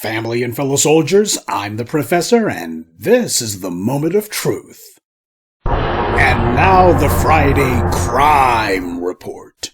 Family and fellow soldiers, I'm the Professor, and this is the Moment of Truth. And now the Friday Crime Report.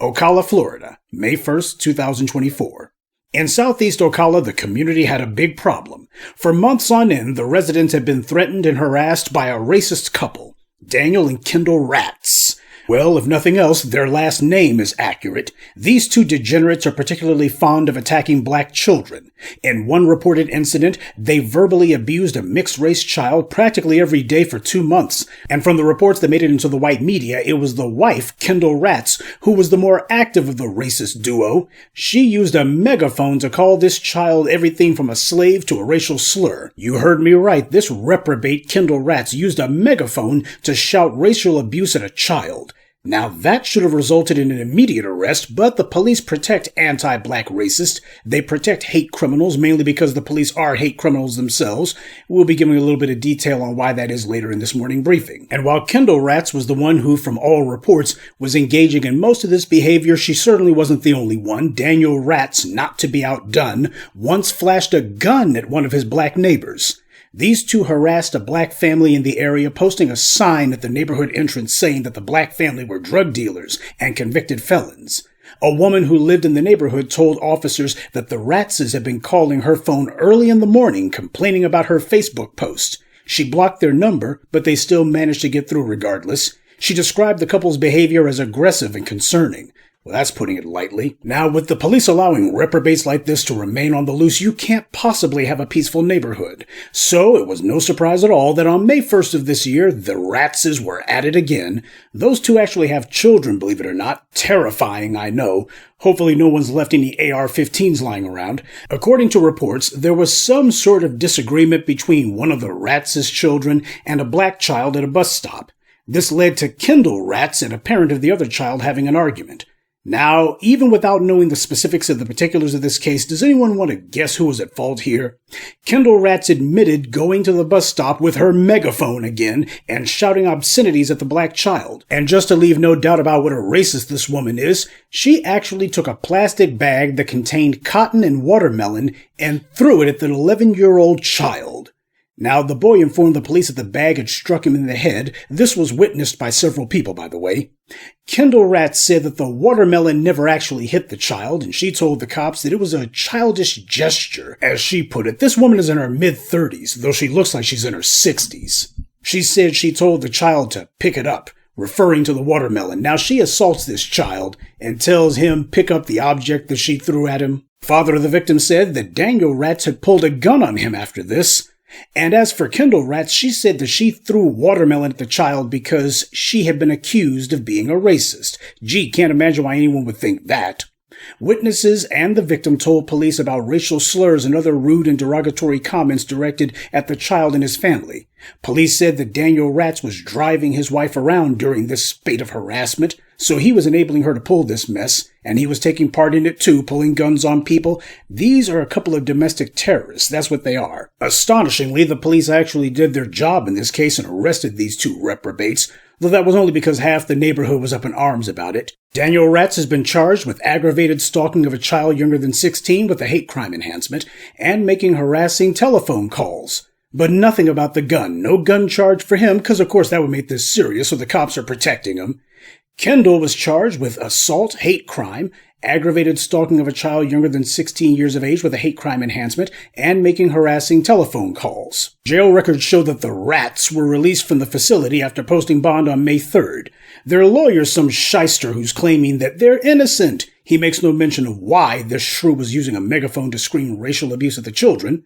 Ocala, Florida, May 1st, 2024. In southeast Ocala, the community had a big problem. For months on end, the residents had been threatened and harassed by a racist couple, Daniel and Kendall Raatz. Well, if nothing else, their last name is accurate. These two degenerates are particularly fond of attacking black children. In one reported incident, they verbally abused a mixed-race child practically every day for 2 months. And from the reports that made it into the white media, it was the wife, Kendall Raatz, who was the more active of the racist duo. She used a megaphone to call this child everything from a slave to a racial slur. You heard me right, this reprobate Kendall Raatz used a megaphone to shout racial abuse at a child. Now that should have resulted in an immediate arrest, but the police protect anti-black racists. They protect hate criminals, mainly because the police are hate criminals themselves. We'll be giving a little bit of detail on why that is later in this morning briefing. And while Kendall Raatz was the one who, from all reports, was engaging in most of this behavior, she certainly wasn't the only one. Daniel Raatz, not to be outdone, once flashed a gun at one of his black neighbors. These two harassed a black family in the area, posting a sign at the neighborhood entrance saying that the black family were drug dealers and convicted felons. A woman who lived in the neighborhood told officers that the Raatzes had been calling her phone early in the morning complaining about her Facebook post. She blocked their number, but they still managed to get through regardless. She described the couple's behavior as aggressive and concerning. Well, that's putting it lightly. Now, with the police allowing reprobates like this to remain on the loose, you can't possibly have a peaceful neighborhood. So it was no surprise at all that on May 1st of this year, the Raatzes were at it again. Those two actually have children, believe it or not. Terrifying, I know. Hopefully no one's left any AR-15s lying around. According to reports, there was some sort of disagreement between one of the Raatzes' children and a black child at a bus stop. This led to Kendall Raatz and a parent of the other child having an argument. Now, even without knowing the specifics of the particulars of this case, does anyone want to guess who was at fault here? Kendall Raatz admitted going to the bus stop with her megaphone again and shouting obscenities at the black child. And just to leave no doubt about what a racist this woman is, she actually took a plastic bag that contained cotton and watermelon and threw it at the 11-year-old child. Now, the boy informed the police that the bag had struck him in the head. This was witnessed by several people, by the way. Kendall Raatz said that the watermelon never actually hit the child, and she told the cops that it was a childish gesture. As she put it, this woman is in her mid-30s, though she looks like she's in her 60s. She said she told the child to pick it up, referring to the watermelon. Now, she assaults this child and tells him pick up the object that she threw at him. Father of the victim said that Daniel Raatz had pulled a gun on him after this. And as for Kendall Raatz, she said that she threw watermelon at the child because she had been accused of being a racist. Gee, can't imagine why anyone would think that. Witnesses and the victim told police about racial slurs and other rude and derogatory comments directed at the child and his family. Police said that Daniel Raatz was driving his wife around during this spate of harassment, so he was enabling her to pull this mess, and he was taking part in it too, pulling guns on people. These are a couple of domestic terrorists, that's what they are. Astonishingly, the police actually did their job in this case and arrested these two reprobates, though that was only because half the neighborhood was up in arms about it. Daniel Raatz has been charged with aggravated stalking of a child younger than 16 with a hate crime enhancement, and making harassing telephone calls. But nothing about the gun. No gun charge for him, because of course that would make this serious, so the cops are protecting him. Kendall was charged with assault, hate crime, aggravated stalking of a child younger than 16 years of age with a hate crime enhancement, and making harassing telephone calls. Jail records show that the Raatz were released from the facility after posting bond on May 3rd. Their lawyer's some shyster who's claiming that they're innocent. He makes no mention of why this shrew was using a megaphone to scream racial abuse at the children.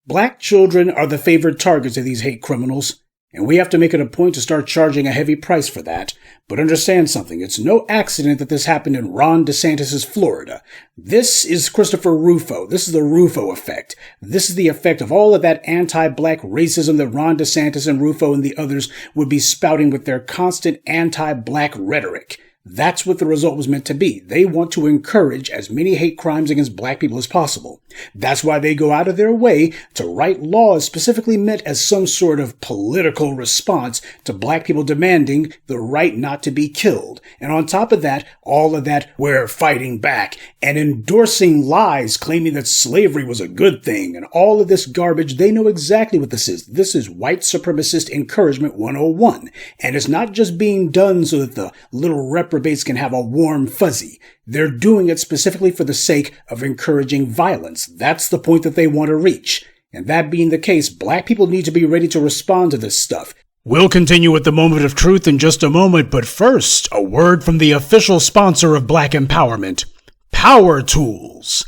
Black children are the favored targets of these hate criminals, and we have to make it a point to start charging a heavy price for that. But understand something, it's no accident that this happened in Ron DeSantis' Florida. This is Christopher Rufo. This is the Rufo effect. This is the effect of all of that anti-black racism that Ron DeSantis and Rufo and the others would be spouting with their constant anti-black rhetoric. That's what the result was meant to be. They want to encourage as many hate crimes against black people as possible. That's why they go out of their way to write laws specifically meant as some sort of political response to black people demanding the right not to be killed. And on top of that, all of that, we're fighting back and endorsing lies claiming that slavery was a good thing and all of this garbage. They know exactly what this is. This is white supremacist encouragement 101. And it's not just being done so that the little reprobates can have a warm fuzzy. They're doing it specifically for the sake of encouraging violence. That's the point that they want to reach. And that being the case, black people need to be ready to respond to this stuff. We'll continue with the moment of truth in just a moment, but first, a word from the official sponsor of Black Empowerment, Power Tools.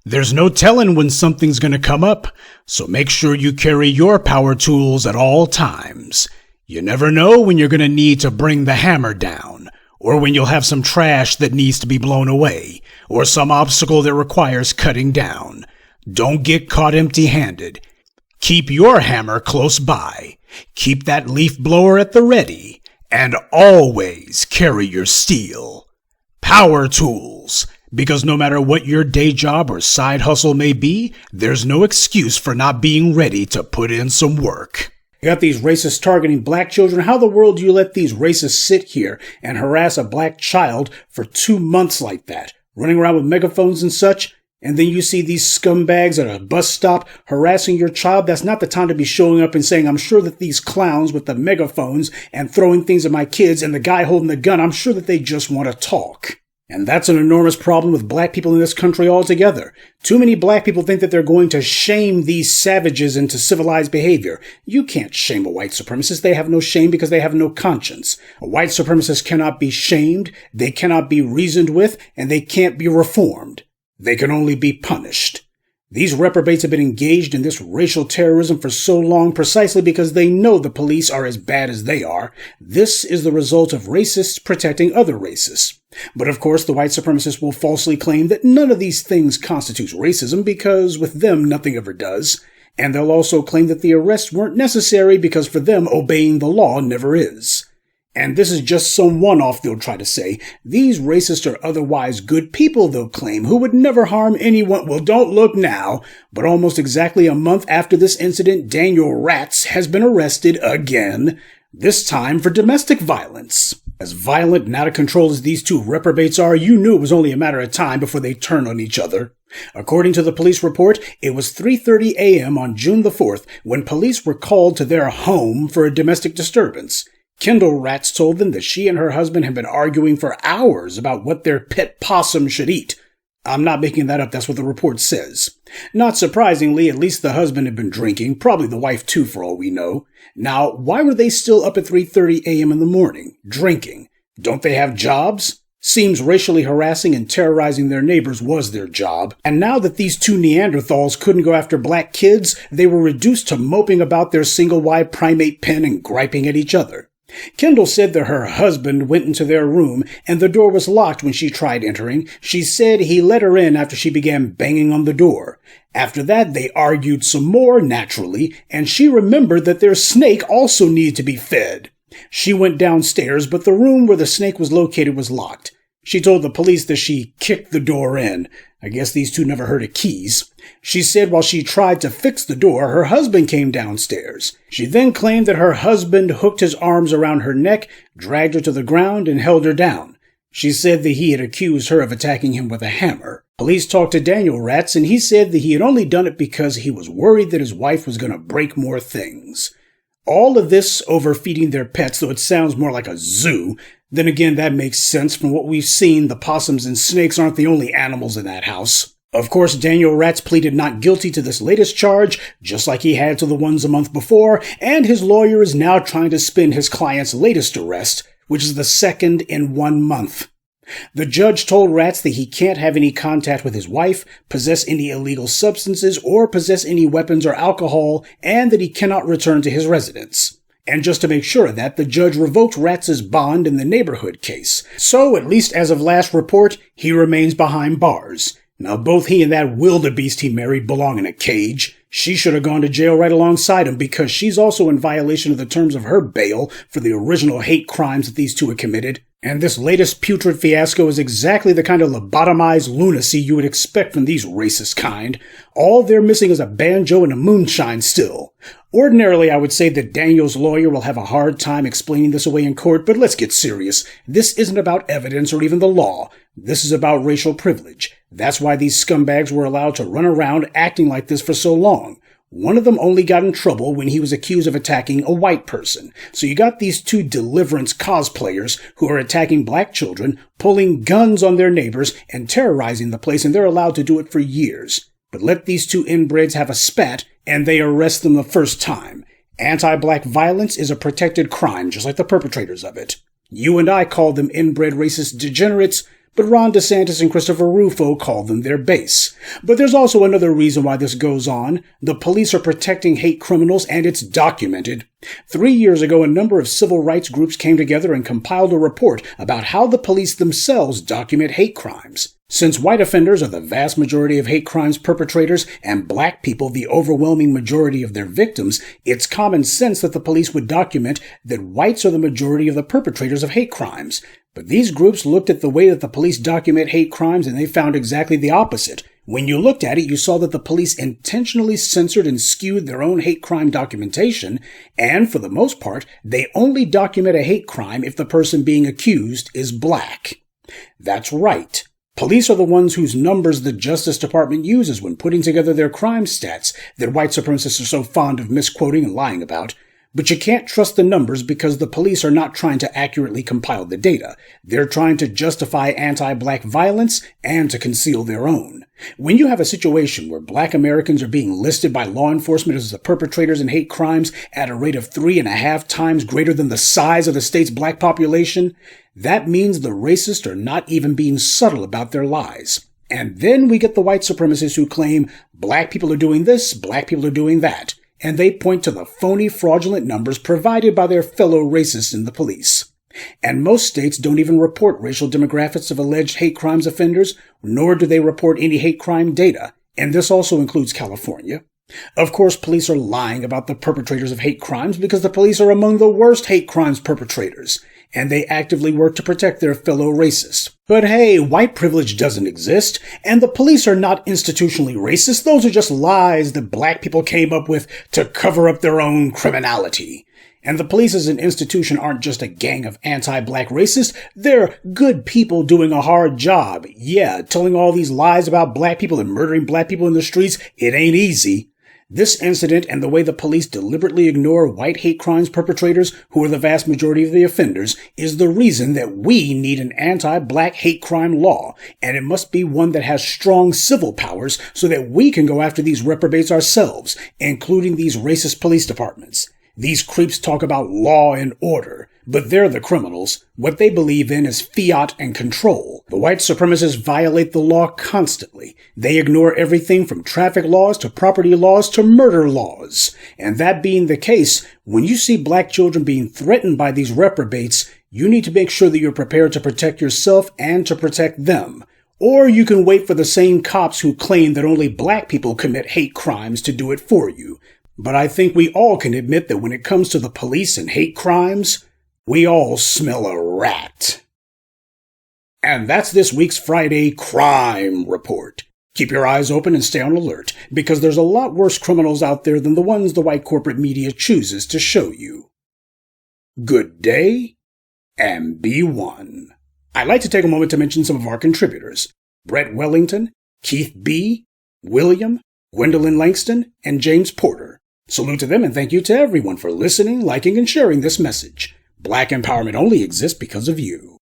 There's no telling when something's going to come up, so make sure you carry your power tools at all times. You never know when you're going to need to bring the hammer down, or when you'll have some trash that needs to be blown away, or some obstacle that requires cutting down. Don't get caught empty-handed. Keep your hammer close by. Keep that leaf blower at the ready, and always carry your steel. Power tools. Because no matter what your day job or side hustle may be, there's no excuse for not being ready to put in some work. You got these racists targeting black children. How in the world do you let these racists sit here and harass a black child for 2 months like that, running around with megaphones and such? And then you see these scumbags at a bus stop harassing your child. That's not the time to be showing up and saying, I'm sure that these clowns with the megaphones and throwing things at my kids and the guy holding the gun, I'm sure that they just want to talk. And that's an enormous problem with black people in this country altogether. Too many black people think that they're going to shame these savages into civilized behavior. You can't shame a white supremacist. They have no shame because they have no conscience. A white supremacist cannot be shamed, they cannot be reasoned with, and they can't be reformed. They can only be punished. These reprobates have been engaged in this racial terrorism for so long precisely because they know the police are as bad as they are. This is the result of racists protecting other racists. But of course, the white supremacists will falsely claim that none of these things constitutes racism because with them, nothing ever does. And they'll also claim that the arrests weren't necessary because for them, obeying the law never is. And this is just some one-off, they'll try to say. These racists are otherwise good people, they'll claim, who would never harm anyone. Well, don't look now. But almost exactly a month after this incident, Daniel Raatz has been arrested again, this time for domestic violence. As violent and out of control as these two reprobates are, you knew it was only a matter of time before they turned on each other. According to the police report, it was 3:30 a.m. on June the 4th when police were called to their home for a domestic disturbance. Kendall Raatz told them that she and her husband had been arguing for hours about what their pet possum should eat. I'm not making that up, that's what the report says. Not surprisingly, at least the husband had been drinking, probably the wife too for all we know. Now, why were they still up at 3:30 a.m. in the morning, drinking? Don't they have jobs? Seems racially harassing and terrorizing their neighbors was their job. And now that these two Neanderthals couldn't go after black kids, they were reduced to moping about their single-wide primate pen and griping at each other. Kendall said that her husband went into their room and the door was locked when she tried entering. She said he let her in after she began banging on the door. After that, they argued some more, naturally, and she remembered that their snake also needed to be fed. She went downstairs, but the room where the snake was located was locked. She told the police that she kicked the door in. I guess these two never heard of keys. She said while she tried to fix the door, her husband came downstairs. She then claimed that her husband hooked his arms around her neck, dragged her to the ground, and held her down. She said that he had accused her of attacking him with a hammer. Police talked to Daniel Raatz, and he said that he had only done it because he was worried that his wife was going to break more things. All of this over feeding their pets, though it sounds more like a zoo. Then again, that makes sense from what we've seen. The possums and snakes aren't the only animals in that house. Of course, Daniel Raatz pleaded not guilty to this latest charge, just like he had to the ones a month before, and his lawyer is now trying to spin his client's latest arrest, which is the second in 1 month. The judge told Raatz that he can't have any contact with his wife, possess any illegal substances, or possess any weapons or alcohol, and that he cannot return to his residence. And just to make sure of that, the judge revoked Raatz's bond in the neighborhood case. So, at least as of last report, he remains behind bars. Now, both he and that wildebeest he married belong in a cage. She should have gone to jail right alongside him because she's also in violation of the terms of her bail for the original hate crimes that these two had committed. And this latest putrid fiasco is exactly the kind of lobotomized lunacy you would expect from these racist kind. All they're missing is a banjo and a moonshine still. Ordinarily, I would say that Daniel's lawyer will have a hard time explaining this away in court, but let's get serious. This isn't about evidence or even the law. This is about racial privilege. That's why these scumbags were allowed to run around acting like this for so long. One of them only got in trouble when he was accused of attacking a white person. So you got these two Deliverance cosplayers who are attacking black children, pulling guns on their neighbors, and terrorizing the place, and they're allowed to do it for years. But let these two inbreds have a spat, and they arrest them the first time. Anti-black violence is a protected crime, just like the perpetrators of it. You and I call them inbred racist degenerates, but Ron DeSantis and Christopher Rufo call them their base. But there's also another reason why this goes on. The police are protecting hate criminals, and it's documented. 3 years ago, a number of civil rights groups came together and compiled a report about how the police themselves document hate crimes. Since white offenders are the vast majority of hate crimes perpetrators and black people the overwhelming majority of their victims, it's common sense that the police would document that whites are the majority of the perpetrators of hate crimes. But these groups looked at the way that the police document hate crimes and they found exactly the opposite. When you looked at it, you saw that the police intentionally censored and skewed their own hate crime documentation, and for the most part, they only document a hate crime if the person being accused is black. That's right. Police are the ones whose numbers the Justice Department uses when putting together their crime stats that white supremacists are so fond of misquoting and lying about. But you can't trust the numbers because the police are not trying to accurately compile the data. They're trying to justify anti-black violence and to conceal their own. When you have a situation where black Americans are being listed by law enforcement as the perpetrators in hate crimes at a rate of 3.5 times greater than the size of the state's black population, that means the racists are not even being subtle about their lies. And then we get the white supremacists who claim black people are doing this, black people are doing that. And they point to the phony, fraudulent numbers provided by their fellow racists in the police. And most states don't even report racial demographics of alleged hate crimes offenders, nor do they report any hate crime data, and this also includes California. Of course, police are lying about the perpetrators of hate crimes because the police are among the worst hate crimes perpetrators, and they actively work to protect their fellow racists. But hey, white privilege doesn't exist, and the police are not institutionally racist. Those are just lies that black people came up with to cover up their own criminality. And the police as an institution aren't just a gang of anti-black racists. They're good people doing a hard job. Yeah, telling all these lies about black people and murdering black people in the streets, it ain't easy. This incident and the way the police deliberately ignore white hate crimes perpetrators, who are the vast majority of the offenders, is the reason that we need an anti-black hate crime law, and it must be one that has strong civil powers so that we can go after these reprobates ourselves, including these racist police departments. These creeps talk about law and order, but they're the criminals. What they believe in is fiat and control. The white supremacists violate the law constantly. They ignore everything from traffic laws to property laws to murder laws. And that being the case, when you see black children being threatened by these reprobates, you need to make sure that you're prepared to protect yourself and to protect them. Or you can wait for the same cops who claim that only black people commit hate crimes to do it for you. But I think we all can admit that when it comes to the police and hate crimes, we all smell a rat. And that's this week's Friday Crime Report. Keep your eyes open and stay on alert, because there's a lot worse criminals out there than the ones the white corporate media chooses to show you. Good day, and be one. I'd like to take a moment to mention some of our contributors: Brett Wellington, Keith B., William, Gwendolyn Langston, and James Porter. Salute to them and thank you to everyone for listening, liking, and sharing this message. Black empowerment only exists because of you.